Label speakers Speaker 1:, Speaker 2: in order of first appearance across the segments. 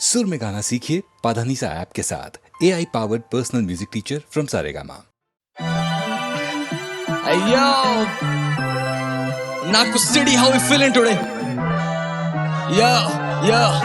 Speaker 1: सुर में गाना सीखिए पाधानीसा ऐप के साथ। AI powered personal music teacher from Saregama.
Speaker 2: Hey yo, Naku City, how we feeling today? Yeah.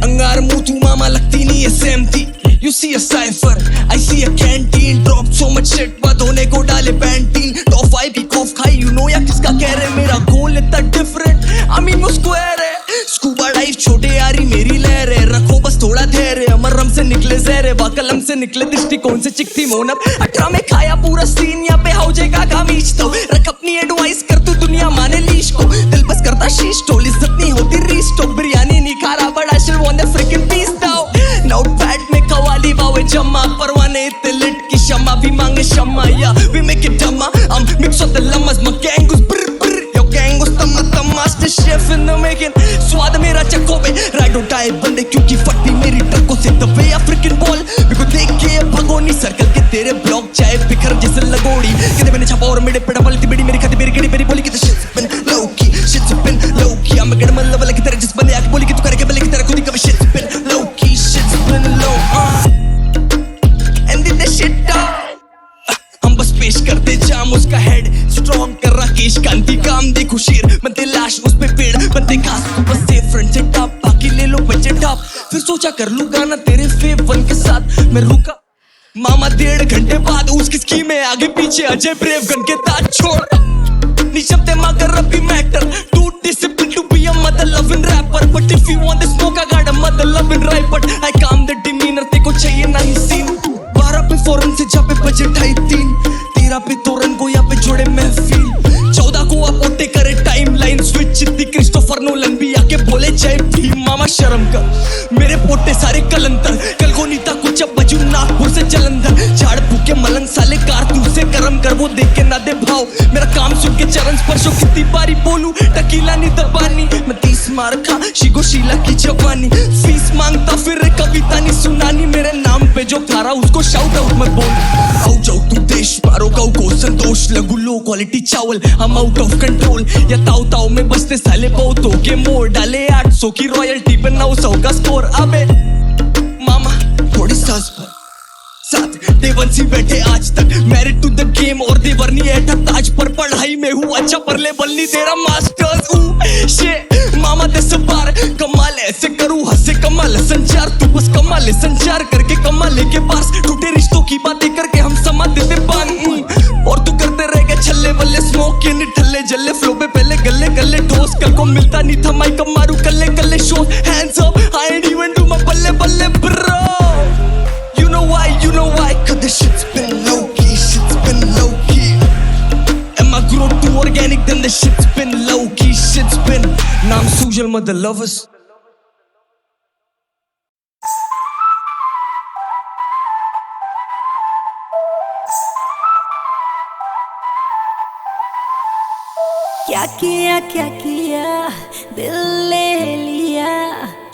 Speaker 2: अंगार मुंह तू मामा लगती नहीं है सेमती. You see a cipher, I see a canteen. Drop so much shit, बाद होने को डाले पैंटीन. Top 5 की कॉफ खाई, you know या किसका कह रहे. मेरा गोल इतना different, I mean वो square है. स्कूबा डाइव छोटे यारी मेरी लहर है. रखो बस थोड़ा धैर्य, अमर रम से निकले जहरे, बाकलम से निकले दृष्टिकोण से चिकती मोनब. 18 में खाया पूरा सीन, यहाँ पे हो जाएगा गामीच तो. रख अपनी एडवाइस कर तू दुनिया माने लीश को. दिल बस करता शीश टोल, इज्जत नहीं होती रीस्टॉक. बिरयानी नहीं खा रहा but I still want the freaking piece now. Notepad में कवाली बावे जम्मा, परवाने इतने लिट की शम्मा भी मांगे शम्मा. या वी मेक इट जम्मा, मिक्स ऑफ द लम्mas, my gang goes brr brr, yo gang goes तम्मा, master chef in the making. स्वाद मेरा चक्को पे राइड उठाए बंदे क्योंकि फटी मेरी ट्रकों से. द वे अफ्रीकन बॉल मेरे को देख के भगोनी सर्कल के तेरे ब्लॉक चाहे बिखर जैसे लगोड़ी. कहते मैंने छापा और मेरे पेड़ा वाली बेड़ी मेरी खाती मेरी गड़ी मेरी बोली कि shit's been low key, shit's been low key. I'm a good man level की तरह जिस बंदे आके बोली कि तू करे के बले की तरह खुद ही कभी shit's been low key, shit's been low and then the shit down. हम बस पेश करते जाम उसका हेड स्ट्रॉन्ग कर राकेश कांति. काम देखो शेर बनते लाश उस पे पेड़ बनते घास. तो बस से फ्रंट से टॉप बाकी ले लो बच्चे टॉप. फिर सोचा कर लूं गाना तेरे फेव वन के साथ. मैं रुका मामा 1.5 घंटे बाद उसकी स्कीम में आगे पीछे अजय ब्रेव गन के ताज छोड़. निशब्द मगर अभी matter to discipline to be a mother loving rapper. But if you want the smoke I got a mother loving right. But I calm the demeanour तेको चाहिए नहीं सीन. 12 पे फौरन से जा पे बजे 2:30. 13 पे तोरन को यहाँ पे जोड़े महफिल. 14 को आप ओटे करे टाइम लाइन स्विच. जितनी क्रिस्टोफर नोलन भी आके बोले जय भीम. मामा शर्म कर मेरे पोटे सारे कलंतर. कल को नीता कुछ अब बजू नागपुर से जलंधर. झाड़ फूके मलंग साले कारतूस से कर्म कर वो देख के ना दे भाव. मेरा काम सुन के चरण स्पर्शो कितनी बारी बोलूं टकीला नहीं दबानी. मैं 30 मार खा शिगो शीला की जवानी. फीस मांगता फिर कविता नहीं सुनानी. मेरे नाम पे जो खा रहा उसको शाउट आउट मत बोल. आओ जाओ तू देश मारो गाँव को संतोष. लगू लो क्वालिटी चावल हम आउट ऑफ कंट्रोल. या ताऊ ताऊ में बसते साले बहुतों के मोड़. डाले 800 की रॉयल्टी पे 900 का स्कोर. अबे मामा थोड़ी सांस पर साथ देवंसी बैठे आज तक. मैरिड टू द गेम और देवरनी ऐठा ताज पर. पढ़ाई में हूँ अच्छा पर लेवल नहीं तेरा मास्टर्स. शे मामा 10 बार कमाल ऐसे करूँ हंसे कमाल संचार. तू बस कमाल संचार करके कमाल के पास. टूटे रिश्तों की बातें करके हम समा देते बान. और तू करते रह गए छल्ले बल्ले स्मोक के निठल्ले जल्ले. फ्लो पे पहले गले गले ठोस. कल को मिलता नहीं था माइक मारू कल्ले कल्ले show. Hands up I ain't even do my बल्ले बल्ले bro. You know why, cause the shit's been low key, shit's been low key. And my growth too organic, then the shit's been low key, shit's been. नाम Sujal mother lovers.
Speaker 3: क्या किया दिल ले लिया.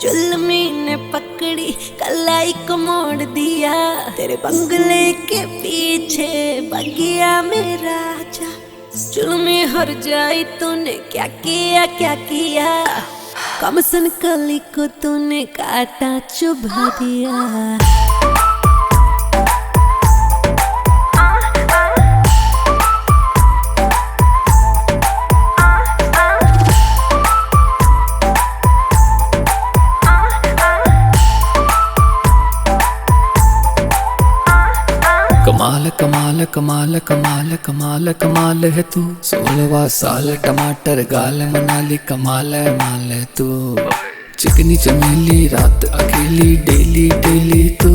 Speaker 3: जुल्मी ने पकड़ी कलाई को मोड़ दिया. तेरे बंगले के पीछे बगिया मेरा जा. जुल्मी हर जाई तूने क्या किया. कमसन कली को तूने काटा चुभा दिया.
Speaker 4: कमाल कमाल कमाल कमाल कमाल है तू. 16वां साल टमाटर गाल मनाली. कमाल है माल है तू. चिकनी चमेली रात अकेली डेली डेली तू.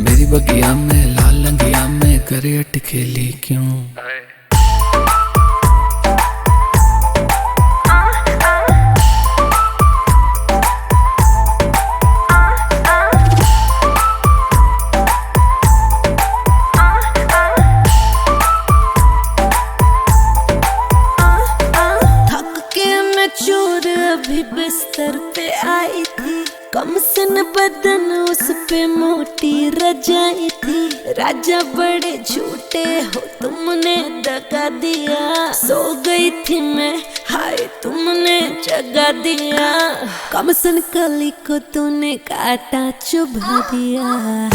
Speaker 4: मेरी बगिया में लाल लंगिया में करे अटखेली क्यों.
Speaker 3: बिस्तर पे आई थी कम से हुस्न बदन उस पे मोटी रजाई थी, राजा बड़े झूठे हो तुमने दगा दिया। सो गई थी मैं, हाय तुमने जगा दिया। कमसन कली को तूने काटा चुभा दिया।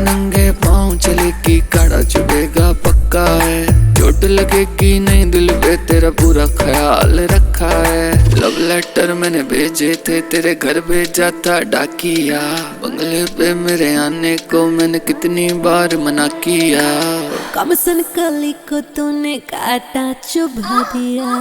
Speaker 4: नंगे पाँव चलेगी काड़ा चुभेगा पक्का है, चोट लगेगी नहीं दिल पे तेरा पूरा ख्याल रखा है। लव लेटर मैंने भेजे थे तेरे घर भेजा था डाकिया, बंगले पे मेरे आने को मैंने कितनी बार मना किया।
Speaker 3: कमसन कली को तूने काटा चुभा दिया।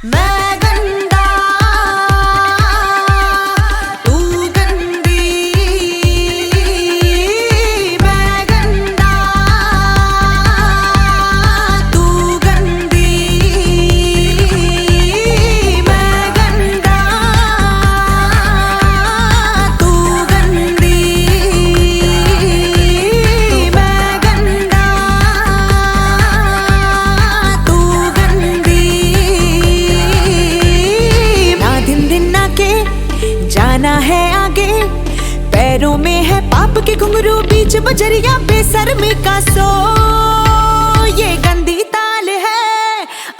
Speaker 3: मैं गंदा तू गंदी, मैं गंदा तू गंदी, मैं गंदा तू गंदी, मैं गंदा तू गंदी। ना दिन दिन ना के जाना है आगे, पैरों में है पाप के घुंघरू, बीच बजरिया बेसरमी का सो। ये गंदी ताल है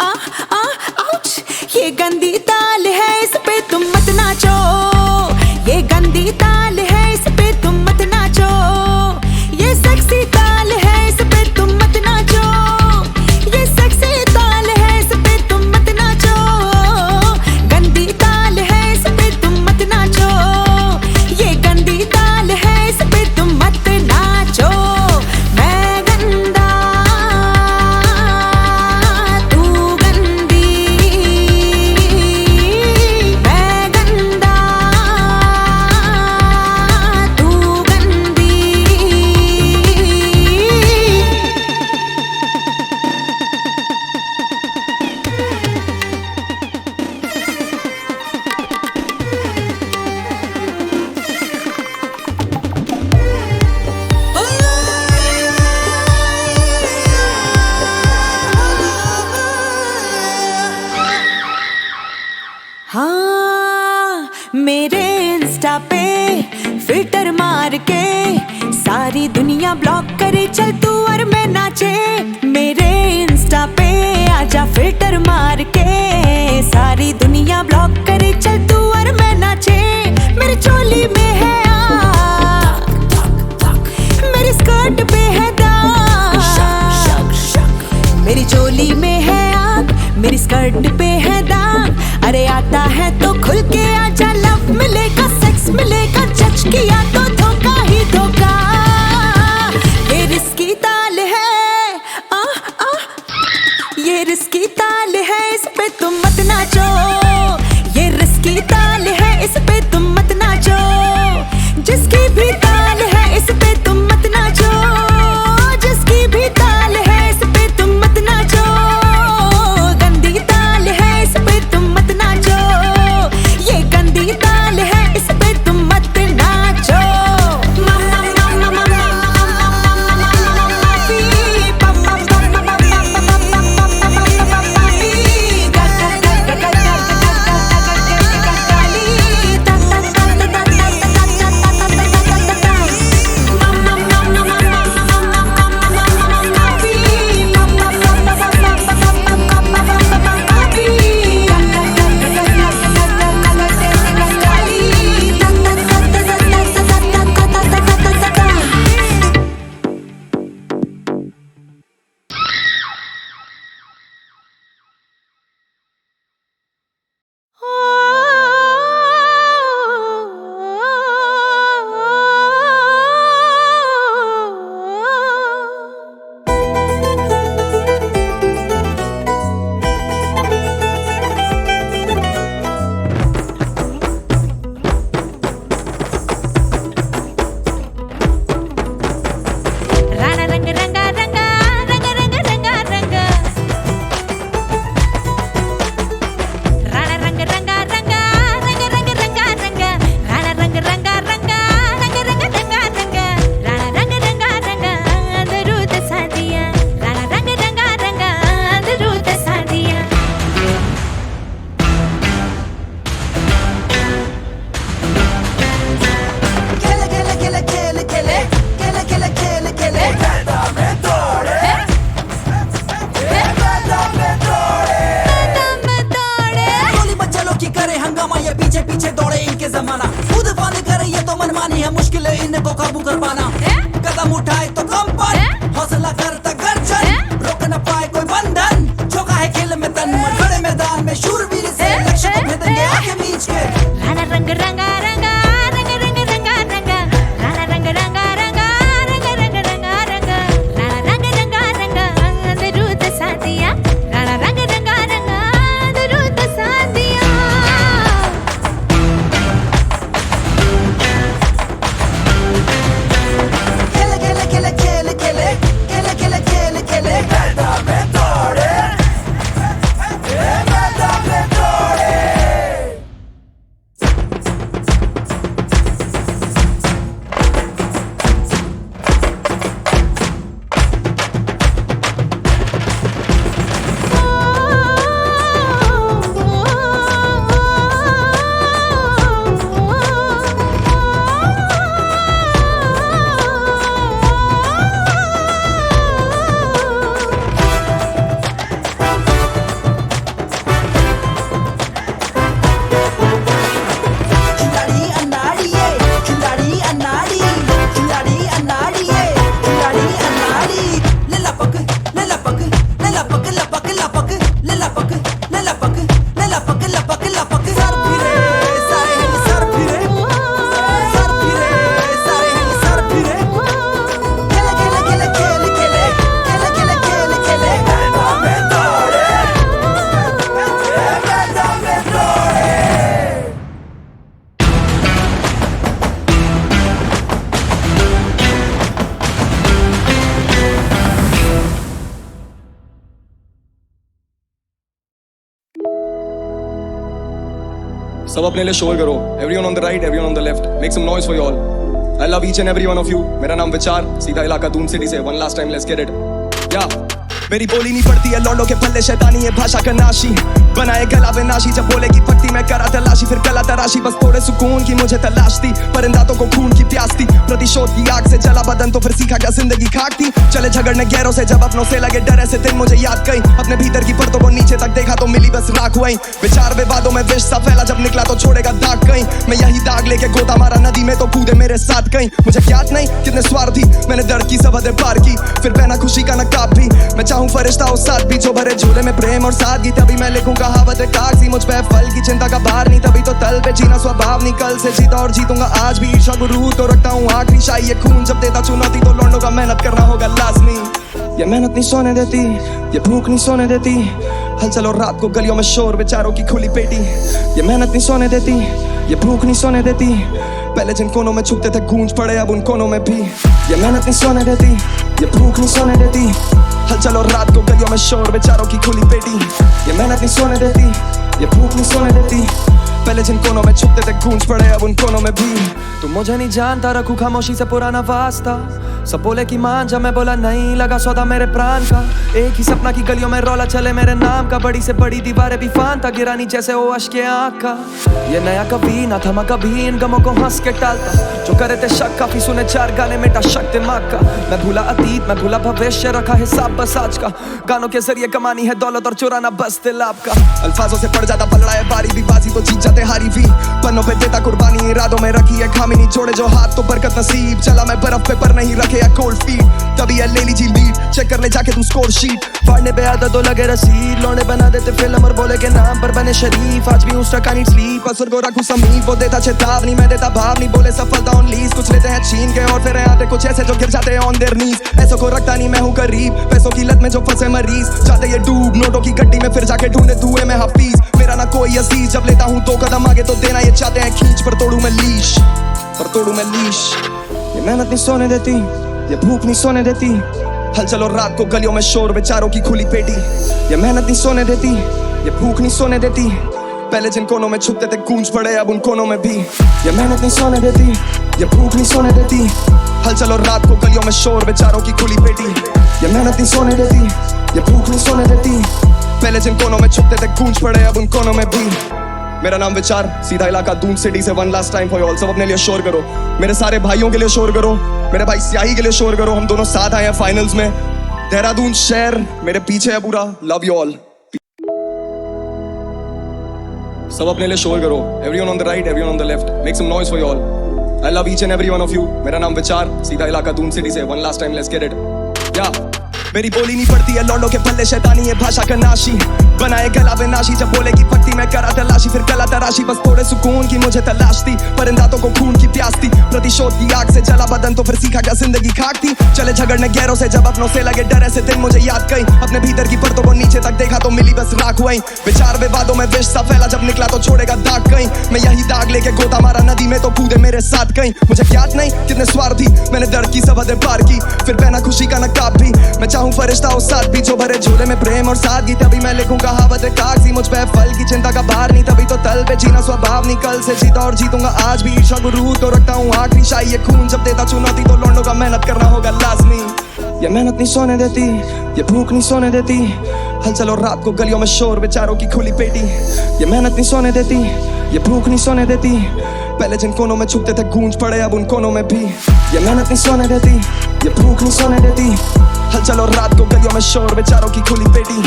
Speaker 3: आउच, ये गंदी ताल है इस पे तुम मत नाचो। ये गंदी ताल है इस पे तुम मत नाचो। ये सेक्सी ताल है इस पे तुम मत नाचो। ये सेक्सी ताल है इस पे तुम मत नाचो। गंदी ताल है इस पे तुम मत नाचो। ये गंदी ताल है इस पे तुम मत नाचो। मैं गंदा तू गंदी, मैं गंदा तू गंदी। हाँ मेरे इंस्टा पे फिल्टर मार के सारी दुनिया ब्लॉक करे, चल तू और मैं नाचे। मेरे इंस्टा पे आजा फिल्टर मार के सारी दुनिया ब्लॉक करे, चल तू और मैं नाचे। मेरी चोली में है आग, मेरी स्कर्ट पे है दाग। मेरी चोली में है आग, मेरी स्कर्ट पे है दाग। अरे आता है तो खुल के आजा, लव मिलेगा सेक्स मिलेगा, जज किया तो धोखा ही धोखा। ये रिस्की ताल है ये रिस्की ताल है इस पे तुम मत नाचो।
Speaker 5: पीछे पीछे दौड़े इनके जमाना, खुद बंद करे ये तो मनमानी है, मुश्किल है इनको काबू कर पाना। कदम उठाए तो कम पर, हौसला करता गर्जन, रोक न पाए कोई बंधन, झोंका है खेल में तन मन, बड़े मैदान में शूरवीर से लक्ष्य को भेदेंगे आगे बीच के।
Speaker 3: राणा रंग रंगा रंगा रंग रंग रंगा रंगा, राणा रंग रंगा रंगा रंग रंग रंगा रंगा, राणा रंग रंगा रंगा दरूद सादिया, राणा रंग रंगा रंगा दरूद सादिया।
Speaker 5: खेले खेले खेले खेले खेले खेले खेले खेले खेले मैदान में दौड़े, मैदान में दौड़े। खिलाड़ी अनाड़िए, खिलाड़ी अनाड़ी, खिलाड़ी अनाड़िए, खिलाड़ी अनाड़ी। ले लपक, ले लपक, ले लपक, लपक, लपक, ले लपक, ले लपक, ले लपक, लपक, लपक। सर फिरे, सारे हैं सर फिरे, सर फिरे, सारे हैं सर फिरे। खेले खेले खेले खेले खेले खेले खेले खेले खेले मैदान में दौड़े, मैदान में दौड़े।
Speaker 6: सब अपने लिए शोर करो, everyone on the right, everyone on the left, make some noise for you all. I love each and every one of you. मेरा नाम विचार, सीधा इलाका दून सिटी से। One last time, let's get it. या मेरी बोली नहीं पड़ती है लौंडों के पल्ले, शैतानी है भाषा का नाशी, बनाए गला विनाशी, जब बोलेगी पट्टी मैं करा तलाशी, फिर गला तराशी, बस थोड़े सुकून की मुझे तलाश थी, परिंदातों को खून की प्यास थी, प्रतिशोध की आग से जला बदन, तो फिर सीखा क्या जिंदगी खाक थी। चले झगड़ने गैरों से जब अपनों से लगे डर, ऐसे दिन मुझे याद कई, अपने भीतर की परतों को नीचे तक देखा तो मिली बस राख हुई। विचार विवादों में विष सा फैला, जब निकला तो छोड़ेगा दाग कहीं, मैं यही दाग लेके गोता मारा नदी में तो कूदे मेरे साथ कहीं। मुझे ज्ञात नहीं कितने स्वार्थी, मैंने दर्द की सब हदें पार की, फिर पहना खुशी का नकाब भी, मैं चाहूं फरिश्ता हो साथ भी, जो भरे झूले में प्रेम और सादगी, तभी मैं लिखूं कहावत कागजी, मुझ पे फल की चिंता का भार नहीं, तभी तो तल पे जीना स्वभाव नहीं, कल से जीता और जीतूंगा आज भी, ईर्षा गुरु तो रखता हूँ आखिरी शाही, ये खून जब देता चुनौती तो लौंडों का मेहनत करना होगा लाजमी। ये मेहनत नहीं सोने देती, ये भूख नहीं सोने देती, हलचल और रात को गलियों में शोर, बेचारों की खुली पेटी। ये मेहनत नहीं सोने देती, ये भूख नहीं सोने देती, पहले जिन कोनों में छुपते थे गूंज पड़े अब उन कोनों में भी। ये मेहनत नहीं सोने देती, ये भूख नहीं सोने देती, हलचल और रात को गलियों में शोर, बेचारों की खुली पेटी। ये मेहनत नहीं सोने देती, ये भूख नहीं सोने देती, पहले जिन कोनों में छुपते थे गूंज पड़े अब उन कोनों में भी। तुम मुझे नहीं जानता, रखूं खामोशी से पुराना वास्ता, सब बोले कि मान जा, मैं बोला नहीं, लगा सौदा मेरे प्राण का, एक ही सपना की गलियों में रौला चले मेरे नाम का, बड़ी से बड़ी दीवारें भी फानता, गिरानी जैसे वो अश्के आँख का। ये नया कभी ना थमा कभी, इन गमों को हंस के टालता, जो करे थे शक काफी सुने चार गाने मेटा शक दिमाग का, मैं भूला अतीत, मैं भूला भविष्य, रखा हिसाब बस आज का, गानों के जरिए कमानी है दौलत और चुराना बस दिल आपका। अल्फाजों से पड़ जाता पलड़ा है बारी भी, बाजी तो जीत जाते हारी भी, पन्नों पे देता कुर्बानी, इरादों में रखी है खामी, नहीं छोड़े जो हाथ तो बरकत नसीब, चला मैं बर्फ पे पर नहीं रखे या कोल्ड फीट, तभी है ले लीजिए लीड, चेक कर ले जाके तुम स्कोर शीट, पढ़ने पे आता तो लगे रसीद, लौंडे बना देते फिल्म और बोले के नाम पर बने शरीफ, आज भी उस टका नहीं स्लीप, असर को रखूं समीप, वो देता चेतावनी मैं देता भाव नहीं, बोले सफलता ऑन लीज, कुछ लेते हैं छीन के और फिर आते कुछ ऐसे जो गिर जाते हैं ऑन देयर नीज, ऐसों को रखता नहीं मैं हूं करीब, पैसों की लत में जो फंसे मरीज, जाते ये डूब नोटों की गड्डी में फिर जाके ढूंढे धुएं में हफीज, मेरा ना कोई अजीज, जब लेता हूं 2 कदम आगे तो देना ये चाहते हैं खींच, पर तोड़ू मैं लीश, पर तोड़ू मैं लीश। ये मेहनत नहीं सोने देती, ये भूख नहीं सोने देती, हलचल और रात को गलियों में शोर, बेचारों की खुली पेटी। ये मेहनत नहीं सोने देती, ये भूख नहीं सोने देती, पहले जिन कोनों में छुपते थे गूंज पड़े अब उन कोनों में भी। ये मेहनत नहीं सोने देती, ये भूख नहीं सोने देती, हलचल और रात को गलियों में शोर, बेचारों की खुली पेटी। ये मेहनत नहीं सोने देती, ये भूख नहीं सोने देती, पहले जिन कोनों में छुपते थे गूंज पड़े अब उन कोनों में भी। मेरा नाम विचार, सीधा इलाका दून सिटी से। One last time for you all, सब अपने लिए शोर करो, मेरे सारे भाइयों के लिए शोर करो, मेरे भाई स्याही के लिए शोर करो, हम दोनों साथ आए हैं फाइनल्स में, देहरादून शहर मेरे पीछे है पूरा, लव यू ऑल। सब अपने लिए शोर करो. Everyone on the right, everyone on the left. Make some noise for you all. I love each and every one of you. मेरा नाम विचार, सीधा इलाका दून सिटी से. One last time, let's get it. Yeah. मेरी बोली नहीं पड़ती है लौंडों के पल्ले, शैतानी है भाषा का नाशी. बनाए गला बेनाशी, जब बोले की पट्टी में करा तलाशी, फिर गला तराशी. बस थोड़े सुकून की मुझे तलाश थी, परिंदातों को खून की प्यास थी. प्रतिशोध की आग से जला बदन तो फिर सीखा क्या जिंदगी खाक थी. चले झगड़ने गैरों से जब अपनों से लगे डर, ऐसे दिन मुझे याद कई. अपने भीतर की परतों को नीचे तक देखा तो मिली बस राख वहीं. विचार विवादों में विष सा फैला, जब निकला तो छोड़ेगा दाग कहीं. मैं यही दाग लेके गोता मारा नदी में तो कूदे मेरे साथ कहीं. मुझे ज्ञात नहीं कितने स्वार्थी मैंने दर्द की सब हदें पार की, फिर पहना खुशी का नकाब भी. मैं चाहूं फरिश्ता हो साथ भी, जो भरे झोले में प्रेम और सादगी. तभी मैं लिखूं कहावतें कागजी, मुझ पे फल की चिंता का भार नहीं. तभी तो तल पे जीना स्वभाव नहीं, कल से जीता और जीतूंगा आज भी. ईर्ष्या गुरु तो रखता हूँ आखिरी शाही, ये खून जब देता चुनौती तो लौंडों का मेहनत करना होगा लाजमी. ये मेहनत नहीं सोने देती, ये भूख नहीं सोने देती. हलचल और रात को गलियों में शोर, बेचारों की खुली पेटी. ये मेहनत नहीं सोने देती, ये भूख नहीं सोने देती. पहले जिन कोनों में छुपते थे गूंज पड़े अब उन कोनों में भी. ये मेहनत नहीं सोने देती, ये भूख नहीं सोने देती. हलचल और रात को गलियों में शोर, बेचारों की खुली पेटी.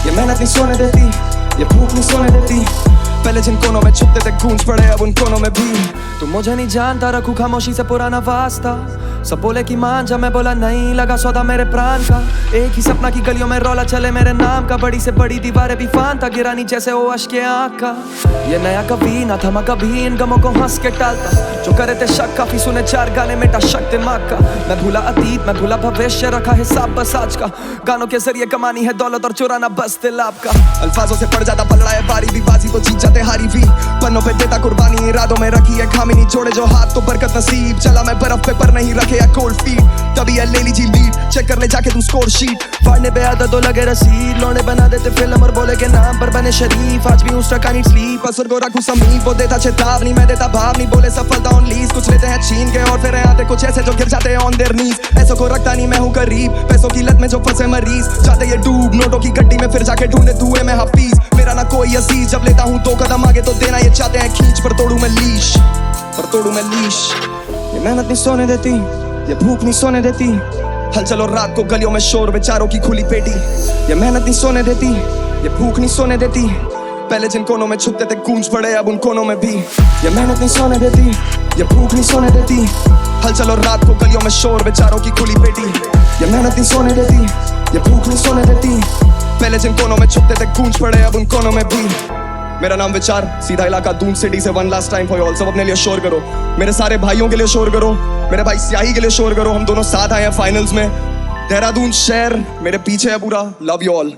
Speaker 6: ये मेहनत नहीं सोने देती, ये भूख नहीं सोने देती. पहले जिन कोनों में छुपते थे गूंज पड़े अब उन कोनों में भी.
Speaker 7: तू मुझे नहीं जानता, रखूं खामोशी से पुराना वास्ता. सब बोले कि मान जा, मैं बोला नहीं, लगा सौदा मेरे प्राण का. एक ही सपना की गलियों में रौला चले मेरे नाम का. बड़ी से बड़ी दीवारें भी फान था, गिरानी जैसे वो अश्के आँख का. ये नया कभी ना थमा कभी, इन गमों को हंस के टालता. जो करे थे शक काफी सुने चार गाने, मेटा शक दिमाग का. मैं भूला अतीत, मैं भूला भविष्य, रखा हिसाब बस आज का. गानों के जरिए कमानी है दौलत और चुराना बस दिल आपका.
Speaker 6: अल्फाजों से पड़ जाता पलड़ा है बारी भी, बाजी तो जीत जाते हारी भी. पन्नों पे देता कुर्बानी, इरादों में रखी है खामी. नहीं जोड़े जो हाथ तो बरकत नसीब. चला मैं बर्फ पे पर नहीं रखे या कोल्ड फीट. तभी है ले लीजिए लीड, चेक कर ले जाके तू स्कोर शीट.
Speaker 7: फाड़ने पे आदत तो लगे रसीद, लौंडे बना देते फिल्म और बोले के नाम पर बने शरीफ. आज भी उस टका नीड स्लीप,
Speaker 6: असर को रखूं समीप. वो देता चेतावनी, मैं देता भाव नहीं. बोले सफलता ऑन लीज, कुछ लेते हैं छीन के और फिर आते कुछ ऐसे जो गिर जाते हैं ऑन देयर नीज. पैसों को रखता नहीं मैं हूं करीब, पैसों की लत में जो फंसे मरीज. जाते ये डूब नोटों की गड्डी में, फिर जाके ढूंढे धुएं में हाफिज. मेरा ना कोई अजीज, जब लेता हूं 2 कदम आगे तो देना ये चाहते हैं खींच. पर तोड़ू मैं लीश, पर तोड़ू मैं लीश. ये मेहनत नहीं सोने देती, ये भूख नहीं सोने देती. हलचल और रात को गलियों में शोर, बेचारों की खुली पेटी. ये मेहनत नहीं सोने देती, ये भूख नहीं सोने देती. पहले जिन कोनों में छुपते थे गूंज पड़े अब उन कोनों में भी. ये मेहनत नहीं सोने देती, ये भूख नहीं सोने देती. हलचल और रात को गलियों में शोर, बेचारों की खुली पेटी. ये मेहनत नहीं सोने देती, ये भूख नहीं सोने देती. पहले जिन कोनों में छुपते थे गूंज पड़े अब उन कोनों में भी. मेरा नाम विचार, सीधा इलाका दून सिटी से. One last time for all. सब अपने लिए शोर करो, मेरे सारे भाइयों के लिए शोर करो, मेरे भाई स्याही के लिए शोर करो. हम दोनों साथ आए हैं फाइनल्स में. देहरादून शहर मेरे पीछे है पूरा. Love you all.